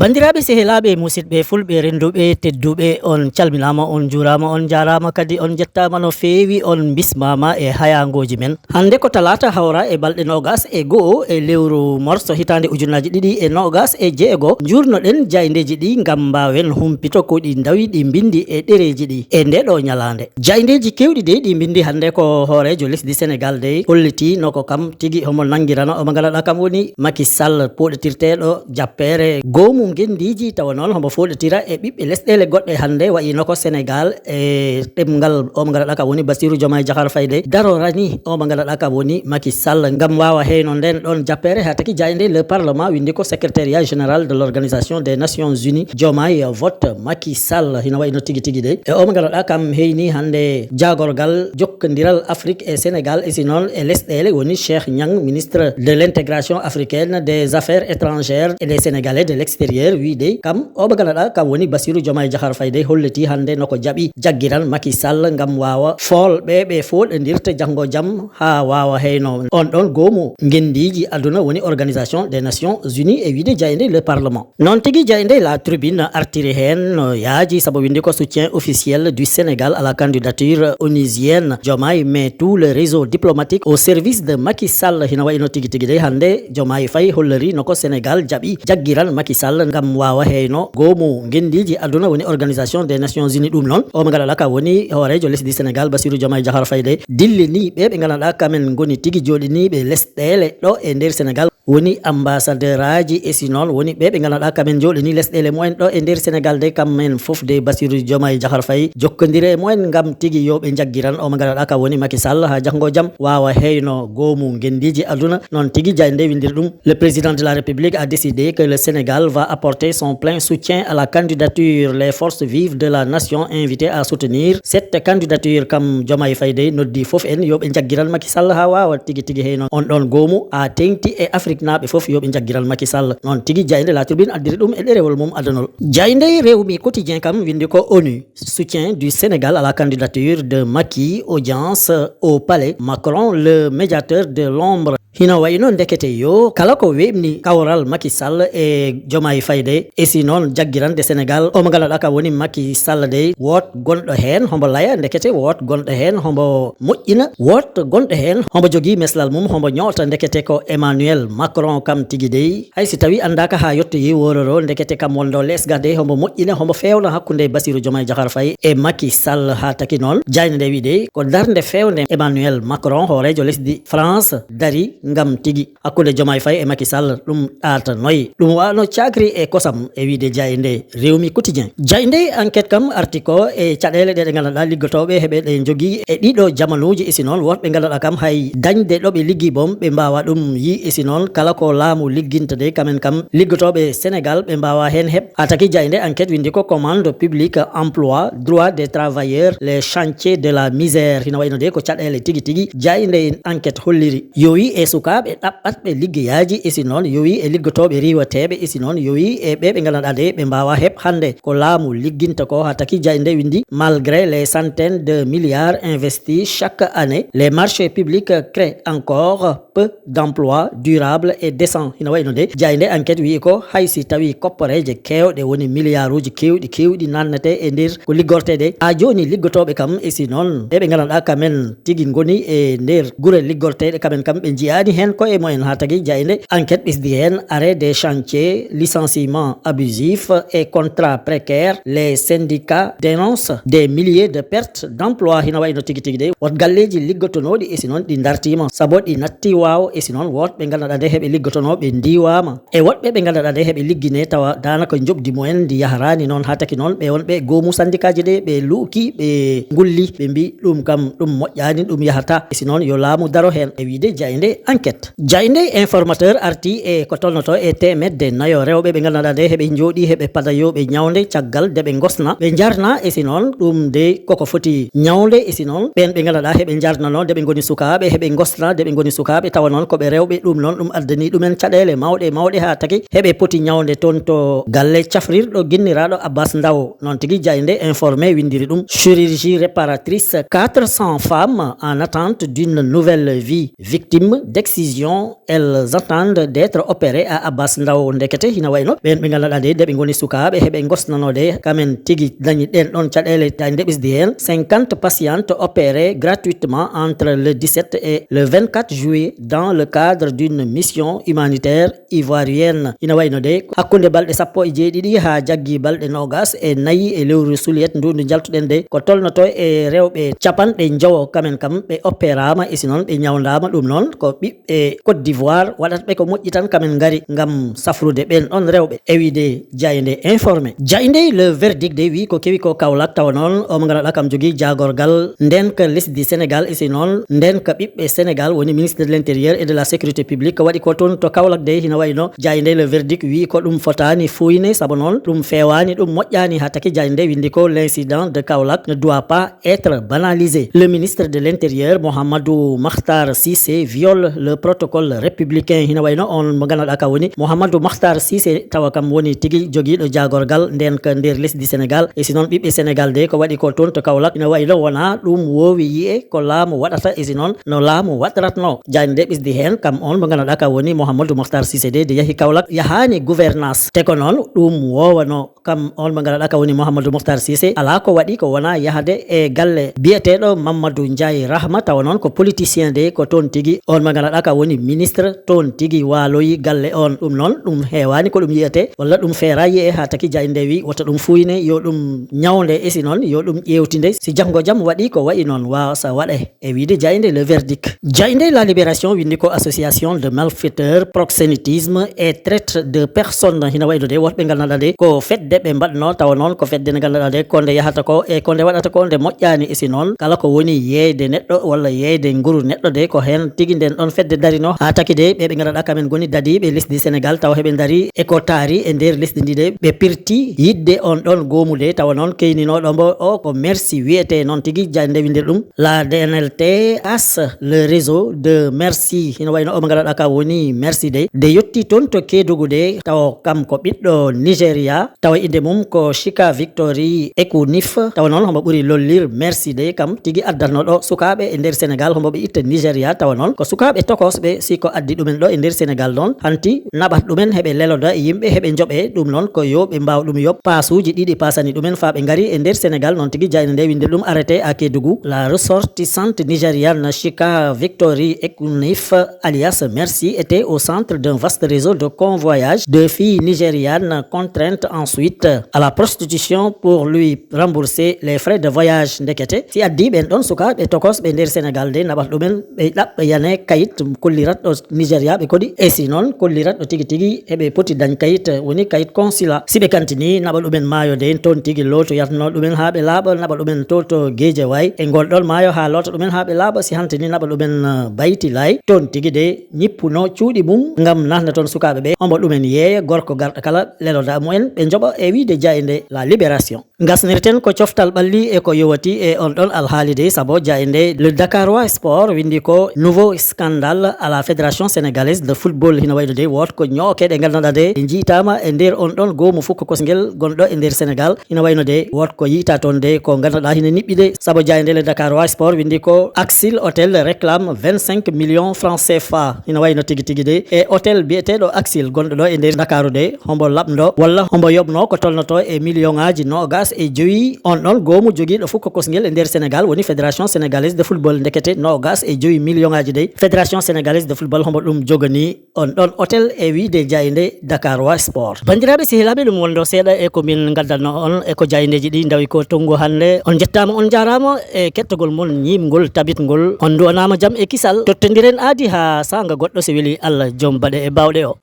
Bandiraɓe sehelaɓe musidɓe fulɓe renduɓe tedduɓe on calminama on jurama on jarama kadi on jettama no fewi on bismama e hayangoji men. Hande ko talata hawra e balɗe nogas e go'o e lewru morso hitande ujunnaji ɗiɗi e nogas e jeego jurnoɗen jaydeji ɗi gam mbawen humpito ko ɗi dawi ɗi bindi e ɗereji ɗi e ndeɗo ñalande. Jaydeji kewɗi de ɗi bindi hande ko hoorejo lesdi Sénégal de holliti noko kam tigui homo nanguirana omo ganduɗa kam woni Macky Sall poɗetirteɗo jappere gomu gendiji tawa non homo foɗetira e ɓiɓɓe lesɗele goɗɗe hande wayino ko Sénégal e ɗemgal omo ganduɗa kam woni Bassirou Diomaye Diakhar Faye de darorani omo ganduɗa kam woni Macky Sall gam wawa heyno nden ɗon jappere ha taki jayde le parlement windi ko secrétariat général de l'organisation des nations unies Diomaye vote Macky Sall hino wayno tigui tigui de e omo ganduɗa kam heyni hande jagorgal jokkodiral Afrique et Sénégal e sinon e lesɗele woni Cheikh Niang ministre de l'intégration africaine des affaires étrangères et des Sénégalais de l'extérieur wiide kam omo ganduɗa kam woni Bassirou Diomaye Diakhar Faye de holliti hande noko jaaɓi jagguiran Macky Sall gam wawa folɓe ɓe foɗodirta janggo jaam ha wawa heyno on ɗon goomu gendiji aduna woni organisation des nations unies e wiide jayde le parlement. Non tigui jayde la tribune artiri hen no yaaji saabu windi ko soutien officiel du Sénégal à la candidature onusienne. Diomaye met tout le réseau diplomatique au service de Macky Sall hino wayno tigui tigui de hande Diomaye Faye hollori noko Sénégal jaaɓi jagguiran Macky Sall gam wawa heyno goomu gendiji aduna woni organisation des nations unies. Ɗum noon omo ganduɗa ka woni hoorejo lesdi Sénégal Bassirou Diomaye Diakhar Faye de dillini ɓe ganduɗa kamen goni tigui joɗiniɓe lesɗele ɗo e nder Sénégal woni ambassadeur aji e sinon woni ɓe ganduɗa kamen joɗini lesɗele mumen ɗo e nder Sénégal de kammen foof de Bassirou Diomaye Diakhar Faye jokkodire e mumen gam tigui yoɓe jagguiran omo ganduɗa ka woni Macky Sall ha janggo jaam wawa heyno goomu gendiji aduna. Non tigui jayde windiri ɗum le président de la République a décidé que le Sénégal va apporter son plein soutien à la candidature. Les forces vives de la nation invitées à soutenir cette candidature kam Diomaye Faye de noddi foof en yoɓe jagguiran Macky Sall ha wawa tigui tigui heyno on ɗon goomu a tengti e Afrique naɓe foof yoɓe jagguiran Macky Sall. Non tigui jayde la tribune addiri ɗum e ɗerewol mum adanol. Jayde Rewmi quotidien kam windi ko ONU soutien du Sénégal à la candidature de Macky, audience au palais, Macron le médiateur de l'ombre. Hino wayno ndekete yo kala ko webni kawral Macky Sall e Diomaye Faye de e sinon jaggirande Sénégal omo ganduɗa ka woni Macky Sall de wot gonɗo hen hombo laya ndekete wot gonɗo hen hombo moƴƴina wot gonɗo hen hombo jogui meslal mum hombo ñoota ndekete ko Emmanuel Macron kam tigui de haysi tawi andaka ha yettoyi wororo ndekete kam wonɗo lesga de hombo moƴƴina hombo fewna hakkude Bassirou Diomaye Diakhar Faye e Macky Sall ha taki noon jayde nde wi de ko darde fewde Emmanuel Macron hoorejo lesdi France dari ngam tigui hakkude Diomaye Faye e Macky Sall ɗum ɗata noyi ɗum wano cakri e kosam e wiide jayde Rewmi quotidien. Jayde enquête kam artiko e caɗele ɗe ganduɗa liggotoɓe heɓe ɗe jogui e ɗiɗo jamanuji isi noon wonɓe ganduɗa kam hay dañde ɗo ɓe liggi boom ɓe mbawa ɗum yi isi noon kala ko laamu ligginta de kamen kam liggotoɓe Sénégal ɓe mbawa hen heɓ ha taki jayde enquête windi ko commande publique emploi droit des travailleurs les chantiers de la misère hino wayno de ko caɗele tigui tigui jayde enquête holliri yowi e sukaɓe ɗaɓɓatɓe liggeyaji e si noon yowi e liggotoɓe riwateɓe e si noon yowi e ɓe ganduɗa de ɓe mbawa heɓ hande ko laamu ligginta ko ha taki jayde windi malgré les centaines de milliards investis chaque année les marchés publics créent encore peu d'emplois durables et décents hino wayno de jayde enquête wi ko haysi tawi koppareje kewɗe woni milliard uji kewɗi nannete e nder ko liggortede ha joni liggotoɓe kam e si noon ɓe ganduɗa kamen tigui goni e nder guure liggorteɗe kamen kam ɓe jiyani hen ko e moyen ha tagui jayde enquête ɓisdi hen arrêt des chantiers licenciements abusifs et contrats précaires. Les syndicats dénoncent des milliers de pertes d'emploi hino wayno tigui tigui de wot galleji liggotonoɗi e si noon ɗi dartima sabo ɗi natti waw e si noon wotɓe ganduɗa de heɓe liggotono ɓe diwama e woɗɓe ɓe ganduɗa de heɓe liggine tawa danaka jobdi mumen ndi yaharani noon ha taki noon ɓe wonɓe goomu syndicat ji de ɓe luuki ɓe gulli ɓe mbi ɗum kam ɗum moƴƴani ɗum yahata e si noon yo laamu daro hen e wiide jayde enquête. Jayde informateur arti e ko tolnoto e temedde nayo rewɓe ɓe ganduɗa de heɓe jooɗi heɓe padayoɓe ñawde caggal de ɓe gosna ɓe jarna e si noon ɗum de koko foti ñawde e si noon ɓen ɓe ganduɗa heɓe jarnano de ɓe goni sukaɓe heɓe gosna de ɓe goni sukaɓe tawa noon koɓe rewɓe ɗum noon ɗum addani ɗumen caɗele mawɗe ha taki heɓe poti ñawde toon to galle cafrirɗo guinniraɗo Abbas Ndaw. Non tigui jayde informé windiri ɗum chirurgie réparatrice 400 femmes en attente d'une nouvelle vie victimes d'excision, elles attendent d'être opérées à Abbas Ndao ndekete hina wayno ben be ngala de be ngoni sukabe hebe ngosnanode kamen tigi dañi den don cadele tan debisdi hen 50 patientes opérées gratuitement entre le 17 et le 24 juillet dans le cadre d'une mission humanitaire ivoirienne hina wayno de hakkunde balde sappo e jeedidi ha jaggi balde nogas e nayi e lewru suliyet ndu jaltuden de ko tolnoto e rewbe capanɗe jawo kamen kam be opérama e sinon be nyawndama dum non ko bibbe Côte d'Ivoire wadat be ko moƴƴi tan kamen ngari ngam safrude ben on rewbe ewide Jayinde informé Jayinde le verdict de wi ko kewi ko Kaolack taw non o mo ngara kam jogi jagorgal nden ka lesdi Sénégal e sinon nden ka bibbe Sénégal woni ministre de l'intérieur et de la sécurité publique wadi ko ton to Kaolack de hina wayno Jayinde le verdict wi ko dum fotani fuyne sabo non dum fewani dum moƴƴani ha taki Jayinde windi ko l'incident de Kaolack ne doit pas être banalisé. Le ministre de l'Intérieur, Mohamedou Makhtar Cissé, viole le protocole républicain. Hina wayno on magana daka woni Mohamedou Makhtar Cissé tawakam woni tigi jogi do jagorgal nden ka nder lesdi Sénégal e sinon bibbe Sénégal de ko wadi ko ton to Kaolack hina wayno wona dum wowi yi'e ko laamu wadata e sinon no laamu watratno Jayinde bisdi hen kam on magana daka woni Mohamedou Makhtar Cissé de yahi Kaolack yahani gouvernance te ko non dum wowano kam on magana daka woni Mohamedou Makhtar Cissé ala ko wadi ko wona yahade e galle bieteɗo Mamadou Ndiaye Rahma taw non ko politicien de ko ton tigi on magana ka woni ministre ton tigi waloyi galle on dum non dum hewani ko dum yiyete walla dum ferayi e ha taki Jayinde wi wota dum fuyne yo dum nyawnde e sinon yo dum yewtinde si jango jam wadi ko wayi non wa sa wade e wide Jayinde le verdict Jayinde la libération windi ko association de malfaiteurs proxénétisme et traite de personnes hina waydo de wotbe ganada de ko fedde be mbadno taw non ko fedde ganada de konde yahata ko e konde wadata ko nde moƴƴani e sinon kala ko woni yeede neddo walla yeede nguru neddo de ko hen tigi den don fedde darino ha taki de be ngara kamen goni dadibe lesdi Sénégal taw hebe dari e ko taari e nder lesdi ndi de be pirti yidde on don gomude taw non keynino do mbo o ko merci wiete non tigi Jayinde winde dum la DNLT as le réseau de merci hino wayno o ngara ka woni merci de yotti ton to Kédougou de taw kam ko biddo Nigeria taw inde mum ko Chika Victory Ekunif taw non hombo buri lollir merci de kam tigi addarno do sukabe e nder Sénégal hombo be itta Nigeria taw non ko sukabe tokos be si ko addi dumen do e nder Sénégal non hanti nabat dumen hebe leloda e yimbe hebe njobe dum non ko yobe mbaw dum yob pasuji didi pasani dumen fa be ngari e nder Sénégal non tigi Jayinde winde dum arrêté à Kédougou la ressortissante nigériane Chika Victory Ekunif alias Merci était au centre d'un vaste réseau de convoyage de filles nigérianes contraintes ensuite à la prostitution pour lui rembourser les frais de voyage ndekete si addi ben don suka be tokos be nder Sénégal de nabat dumen be dabbe yane kayit kollirat do Nigeria be kodi e sinon kollirat do tigi tigi e be poti dañ kayit woni kayit consulat sibe kantini nabat dumen mayo de ton tigi loto yatno dumen habe labo nabat dumen toto geje way e goldol mayo ha loto dumen habe labo si hantini nabat dumen bayti lay ton tigi de nyippuno cuudi mum ngam nahna ton sukabe be ombo dumen yeeye gorko garda kala leloda mumen be njoba e wiide Jayinde la libération ngasnirten ko coftal balli e ko yowati e on don alhalide sabo Jayinde le Dakarois Sport windi ko nouveau scandale à la fédération sénégalaise de football hina waydo de wot ko nyoke de galnada de jitama e nder on don go mu fukko kosngel gondo e nder Sénégal hina wayno de wot ko yita ton de ko galnada hina nibbide sabo Jayinde le Dakarois Sport windi ko Axil Hotel réclame 25 millions francs CFA hina wayno tigi tigi de e hotel bietedo Axil gondo do e nder Dakaru de hombo labdo walla hombo yobno ko tolnoto e million aji nogas e joyi on don gomu jogi do fukko kosngel e nder Sénégal woni fédération sénégalaise de football ndekete nogas e joyi million aji de fédération sénégalaise de football hombo dum jogani on don hotel e wiide Jayinde Dakarois Sport bandirabe sehilabe dum wondo seeda e ko min gaddalno on e ko Jayndeji di ndawi ko tongo hande on jettama on jarama e kettogol mon nyimgol tabitgol on duwanama jam e kisal tottondiren aadi ha sanga goddo se weli Allah jom bade e bawde o